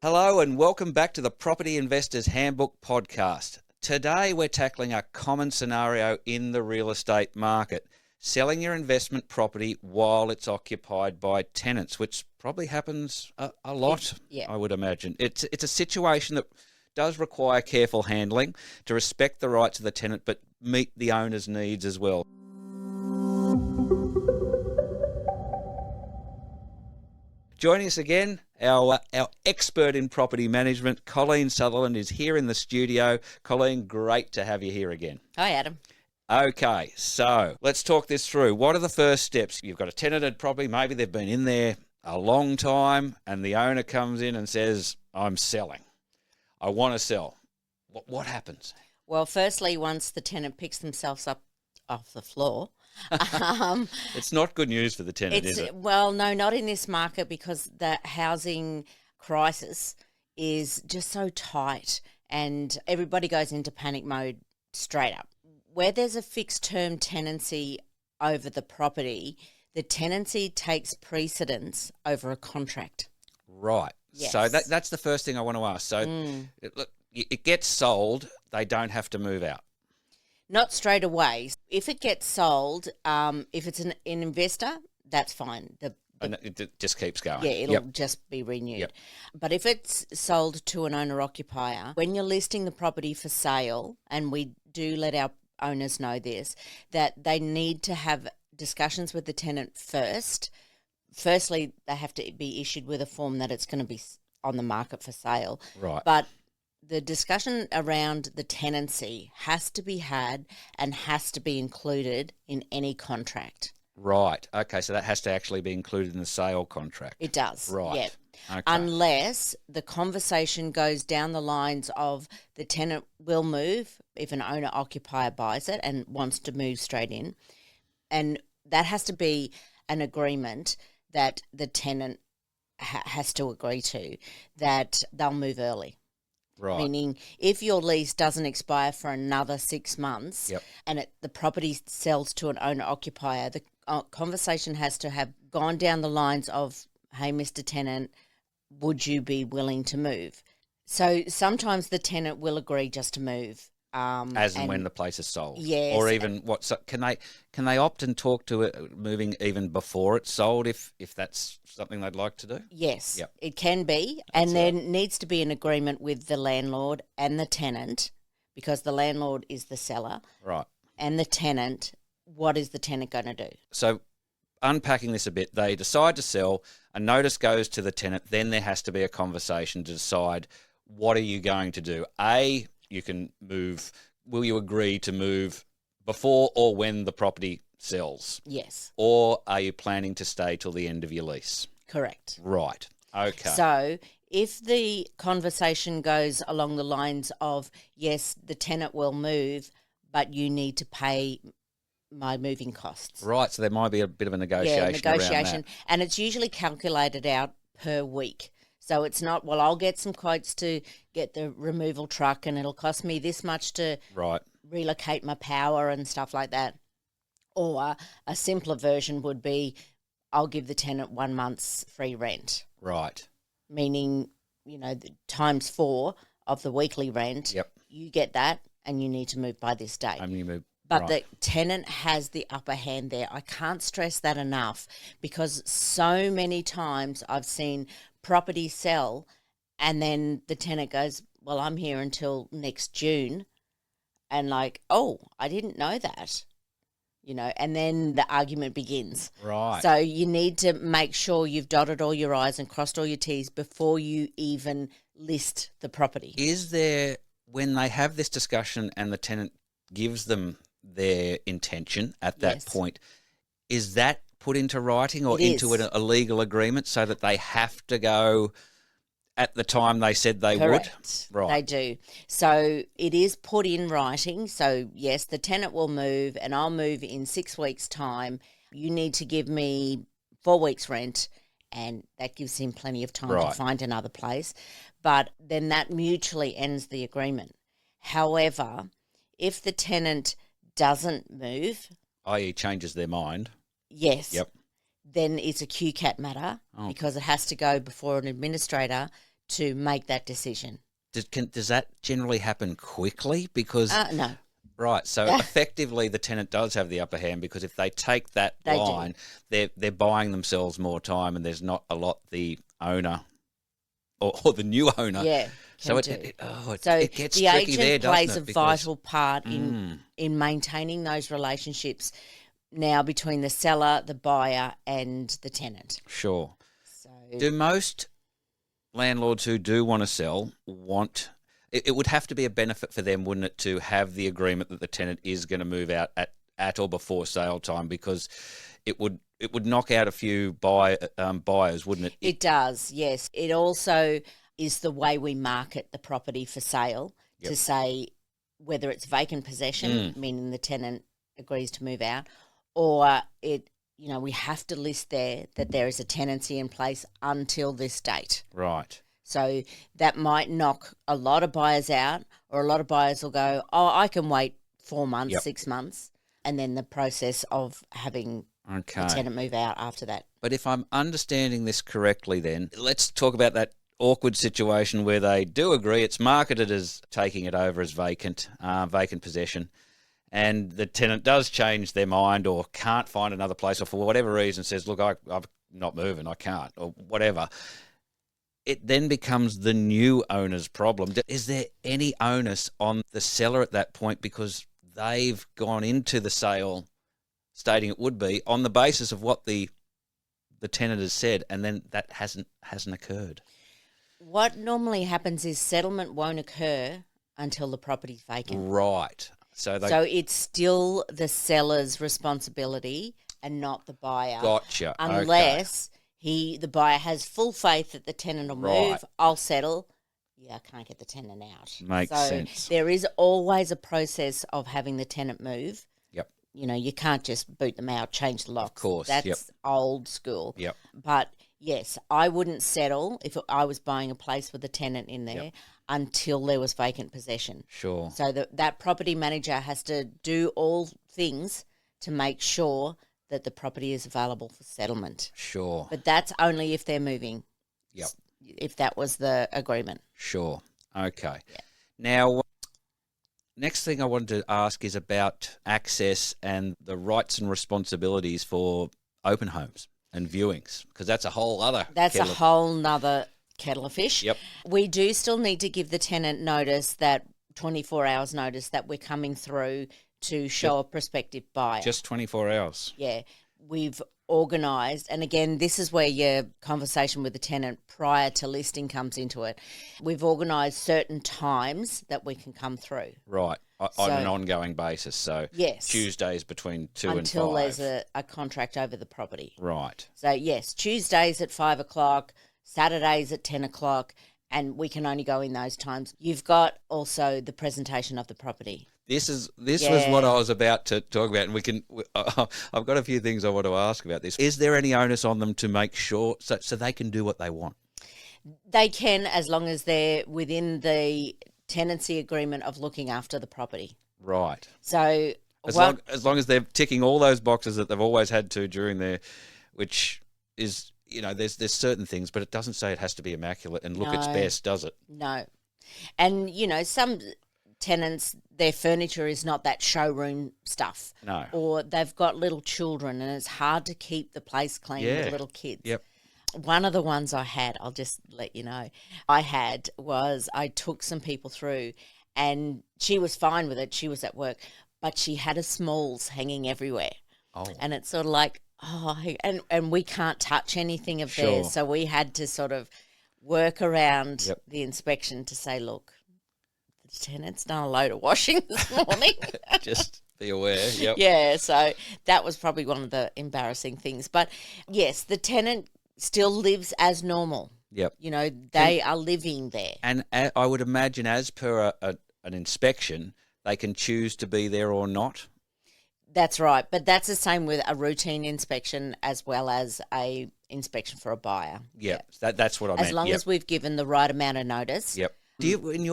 Hello and welcome back to the Property Investors Handbook Podcast. Today we're tackling a common scenario in the real estate market, selling your investment property while it's occupied by tenants, which probably happens a lot, I would imagine. It's a situation that does require careful handling to respect the rights of the tenant but meet the owner's needs as well. Joining us again, our expert in property management, Colleen Sutherland, is here in the studio. Colleen, great to have you here again. Hi, Adam. Okay, so let's talk this through. What are the first steps? You've got a tenanted property, maybe they've been in there a long time, and the owner comes in and says, I'm selling. I want to sell. What happens? Well, firstly, once the tenant picks themselves up off the floor, it's not good news for the tenant, is it? Well, no, not in this market, because the housing crisis is just so tight and everybody goes into panic mode straight up. Where there's a fixed term tenancy over the property, the tenancy takes precedence over a contract. Right. Yes. So that's the first thing I want to ask. So look, it gets sold, they don't have to move out. Not straight away. If it gets sold, if it's an investor, that's fine. And it just keeps going. Yeah, it'll just be renewed. Yep. But if it's sold to an owner-occupier, when you're listing the property for sale, and we do let our owners know this, that they need to have discussions with the tenant first. Firstly, they have to be issued with a form that it's going to be on the market for sale. Right. But the discussion around the tenancy has to be had and has to be included in any contract. Right. Okay, so that has to actually be included in the sale contract. It does. Right. Yeah. Okay. Unless the conversation goes down the lines of the tenant will move if an owner-occupier buys it and wants to move straight in. And that has to be an agreement that the tenant has to agree to, that they'll move early. Right. Meaning, if your lease doesn't expire for another 6 months and the property sells to an owner-occupier, the conversation has to have gone down the lines of, hey, Mr. Tenant, would you be willing to move? So sometimes the tenant will agree just to move. As and when the place is sold. Yes. Or even can they opt and talk to it moving even before it's sold if that's something they'd like to do? Yes, Yep. it can be. And there needs to be an agreement with the landlord and the tenant, because the landlord is the seller. Right. And the tenant, what is the tenant going to do? So unpacking this a bit, they decide to sell, a notice goes to the tenant, then there has to be a conversation to decide, what are you going to do? You can move. Will you agree to move before or when the property sells? Yes. Or are you planning to stay till the end of your lease? Correct. Right. Okay. So if the conversation goes along the lines of, yes, the tenant will move, but you need to pay my moving costs. Right. So there might be a bit of a negotiation around that. And it's usually calculated out per week. So it's not, well, I'll get some quotes to get the removal truck and it'll cost me this much to relocate my power and stuff like that. Or a simpler version would be, I'll give the tenant 1 month's free rent. Right. Meaning, times 4 of the weekly rent. Yep. You get that and you need to move by this date. And you move. But the tenant has the upper hand there. I can't stress that enough, because so many times I've seen property sell and then the tenant goes, well, I'm here until next June. And like, oh, I didn't know that, and then the argument begins. Right. So you need to make sure you've dotted all your I's and crossed all your T's before you even list the property. Is there, when they have this discussion and the tenant gives them their intention at that point, is that put into writing or into a legal agreement so that they have to go at the time they said they would? Right. They do. So it is put in writing. So, yes, the tenant will move and I'll move in 6 weeks' time. You need to give me 4 weeks' rent, and that gives him plenty of time to find another place. But then that mutually ends the agreement. However, if the tenant doesn't move, i.e. changes their mind. Yes. Yep. Then it's a QCAT matter because it has to go before an administrator to make that decision. Does that generally happen quickly? Because No. right, so effectively the tenant does have the upper hand, because if they take that line, they're buying themselves more time, and there's not a lot the owner or the new owner. Yeah. So it gets the tricky there, agent doesn't plays it? a vital part in maintaining those relationships now between the seller, the buyer, and the tenant. Sure. So Do most landlords who do want to sell want... It would have to be a benefit for them, wouldn't it, to have the agreement that the tenant is going to move out at or before sale time, because it would knock out a few buyers, wouldn't it? It does, yes. It also is the way we market the property for sale, to say whether it's vacant possession, meaning the tenant agrees to move out, or we have to list there that there is a tenancy in place until this date. Right. So that might knock a lot of buyers out, or a lot of buyers will go, oh, I can wait 4 months, 6 months, and then the process of having the tenant move out after that. But if I'm understanding this correctly, then let's talk about that awkward situation where they do agree, it's marketed as taking it over as vacant possession, and the tenant does change their mind or can't find another place, or for whatever reason says, look, I'm not moving, I can't, or whatever. It then becomes the new owner's problem. Is there any onus on the seller at that point, because they've gone into the sale stating it would be on the basis of what the tenant has said, and then that hasn't occurred? What normally happens is settlement won't occur until the property's vacant. Right. So it's still the seller's responsibility and not the buyer. Gotcha. Unless the buyer has full faith that the tenant will move, I'll settle. Yeah, I can't get the tenant out. Makes sense. There is always a process of having the tenant move. Yep. You can't just boot them out, change the locks. Of course. That's old school. Yep. But yes, I wouldn't settle if I was buying a place with a tenant in there until there was vacant possession. Sure. So that property manager has to do all things to make sure that the property is available for settlement. Sure. But that's only if they're moving. Yep. If that was the agreement. Sure. Okay. Yeah. Now, next thing I wanted to ask is about access and the rights and responsibilities for open homes and viewings, because that's a whole other whole nother kettle of fish. Yep. We do still need to give the tenant notice, that 24 hours notice, that we're coming through to show a prospective buyer. Just 24 hours. Yeah. We've organised, and again, this is where your conversation with the tenant prior to listing comes into it. We've organised certain times that we can come through. Right. On an ongoing basis. So yes, Tuesdays between 2 and 5. Until there's a contract over the property. Right. So yes, Tuesdays at 5 o'clock, Saturdays at 10 o'clock, and we can only go in those times. You've got also the presentation of the property. This was what I was about to talk about, and I've got a few things I want to ask about this. Is there any onus on them to make sure so they can do what they want? They can, as long as they're within the tenancy agreement of looking after the property. Right. So as long as they're ticking all those boxes that they've always had to during their, which is, there's certain things, but it doesn't say it has to be immaculate and look its best, does it? No. And, some tenants, their furniture is not that showroom stuff. No. Or they've got little children and it's hard to keep the place clean with little kids. Yep. One of the ones I had, I'll just let you know, I took some people through, and she was fine with it. She was at work, but she had a smalls hanging everywhere. Oh. And it's sort of like, and we can't touch anything of theirs. So we had to sort of work around the inspection to say, look, the tenant's done a load of washing this morning. Just be aware. Yep. Yeah, so that was probably one of the embarrassing things. But yes, the tenant still lives as normal. Yep. They are living there. And I would imagine, as per an inspection, they can choose to be there or not. That's right. But that's the same with a routine inspection as well as a inspection for a buyer. Yep. That's what I meant. As long as we've given the right amount of notice. Yep. Do you, in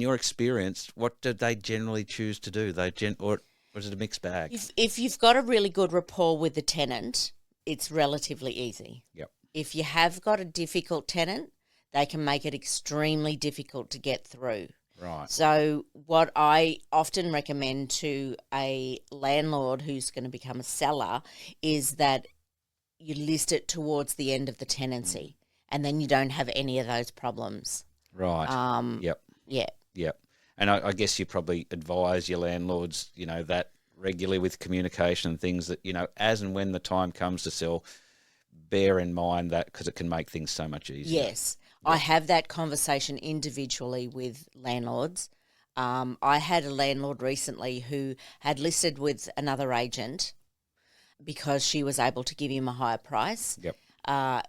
your experience, what do they generally choose to do? Or is it a mixed bag? If you've got a really good rapport with the tenant, it's relatively easy. Yep. If you have got a difficult tenant, they can make it extremely difficult to get through. Right. So what I often recommend to a landlord who's going to become a seller is that you list it towards the end of the tenancy, and then you don't have any of those problems. Right. Yep. Yeah. Yep. And I guess you probably advise your landlords, that regularly with communication and things that, as and when the time comes to sell, bear in mind that because it can make things so much easier. Yes. I have that conversation individually with landlords. I had a landlord recently who had listed with another agent because she was able to give him a higher price. Yep.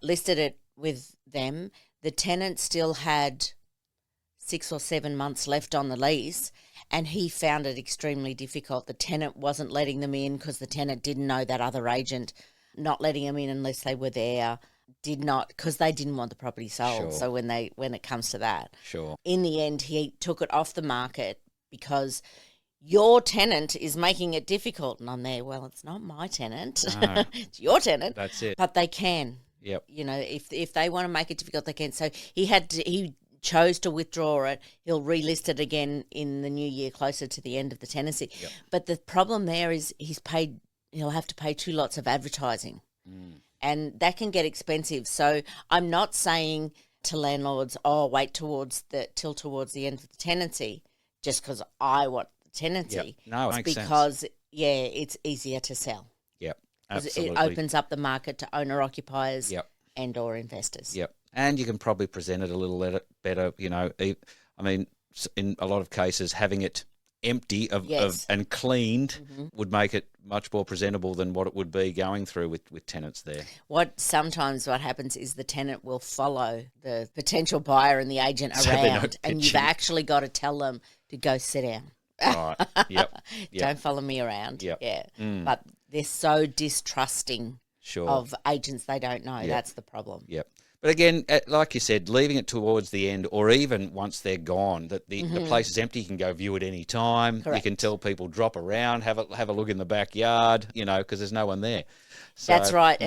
Listed it with them. The tenant still had 6 or 7 months left on the lease, and he found it extremely difficult. The tenant wasn't letting them in because the tenant didn't know that other agent, not letting them in unless they were there, did not, because they didn't want the property sold. Sure. So when it comes to that, Sure. in the end, he took it off the market because your tenant is making it difficult. And I'm there, well, it's not my tenant. No. It's your tenant. That's it. But they can. Yep. If they want to make it difficult, they can. So he chose to withdraw it. He'll relist it again in the new year, closer to the end of the tenancy. Yep. But the problem there is he'll have to pay 2 lots of advertising. And that can get expensive. So I'm not saying to landlords, wait till towards the end of the tenancy, just because I want the tenancy. Yep. No, it it's makes sense. because, it's easier to sell. Yep. 'Cause Absolutely. it opens up the market to owner-occupiers Yep. and or investors. Yep. And you can probably present it a little better, I mean, in a lot of cases, having it empty Yes. and cleaned would make it much more presentable than what it would be going through with tenants there. What happens is the tenant will follow the potential buyer and the agent So they're not around, and you've pitching. actually got to tell them to go sit down. Right. Yep. Don't follow me around. Yep. Yeah. Mm. But they're so distrusting Sure. of agents they don't know. Yep. That's the problem. Yep. But again, like you said, leaving it towards the end, or even once they're gone, that the place is empty, you can go view it any time. You Correct. can tell people drop around, have a look in the backyard, because there's no one there. So, That's right.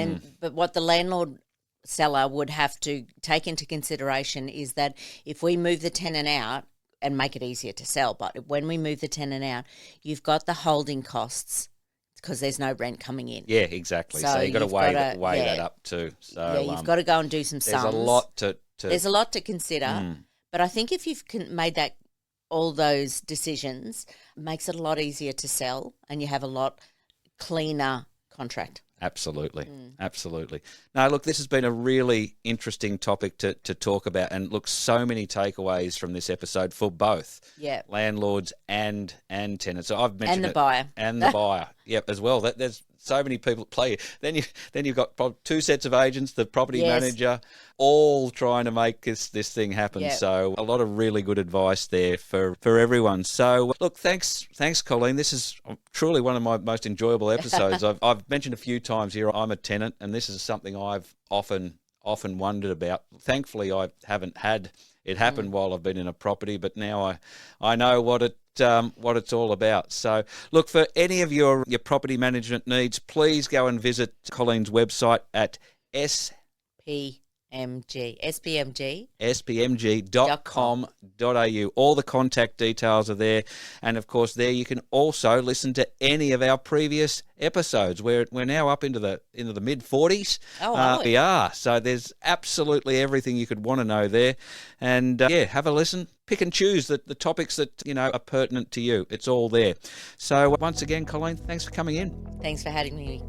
But what the landlord seller would have to take into consideration is that if we move the tenant out and make it easier to sell, but when we move the tenant out, you've got the holding costs because there's no rent coming in. Yeah, exactly. So you've got to weigh that up too. So you've got to go and do some there's sums. a lot to There's a lot to consider, but I think if you've made all those decisions, it makes it a lot easier to sell, and you have a lot cleaner contract. Absolutely. Absolutely. No, look, this has been a really interesting topic to talk about, and look, so many takeaways from this episode for both landlords and tenants. So I've mentioned buyer. And the buyer, yep, as well. There's so many people that play. Then you've got probably 2 sets of agents, the property manager, all trying to make this thing happen. Yep. So a lot of really good advice there for everyone. So look, thanks, Colleen. This is truly one of my most enjoyable episodes. I've mentioned a few times here, I'm a tenant, and this is something I've often wondered about. Thankfully, I haven't had it happen while I've been in a property, but now I know what it's all about. So look, for any of your property management needs, please go and visit Colleen's website at spmg.com.au. All the contact details are there. And of course, there you can also listen to any of our previous episodes. We're now up into the mid-40s. Oh, we are. So there's absolutely everything you could want to know there. And have a listen. Pick and choose the topics that are pertinent to you. It's all there. So once again, Colleen, thanks for coming in. Thanks for having me.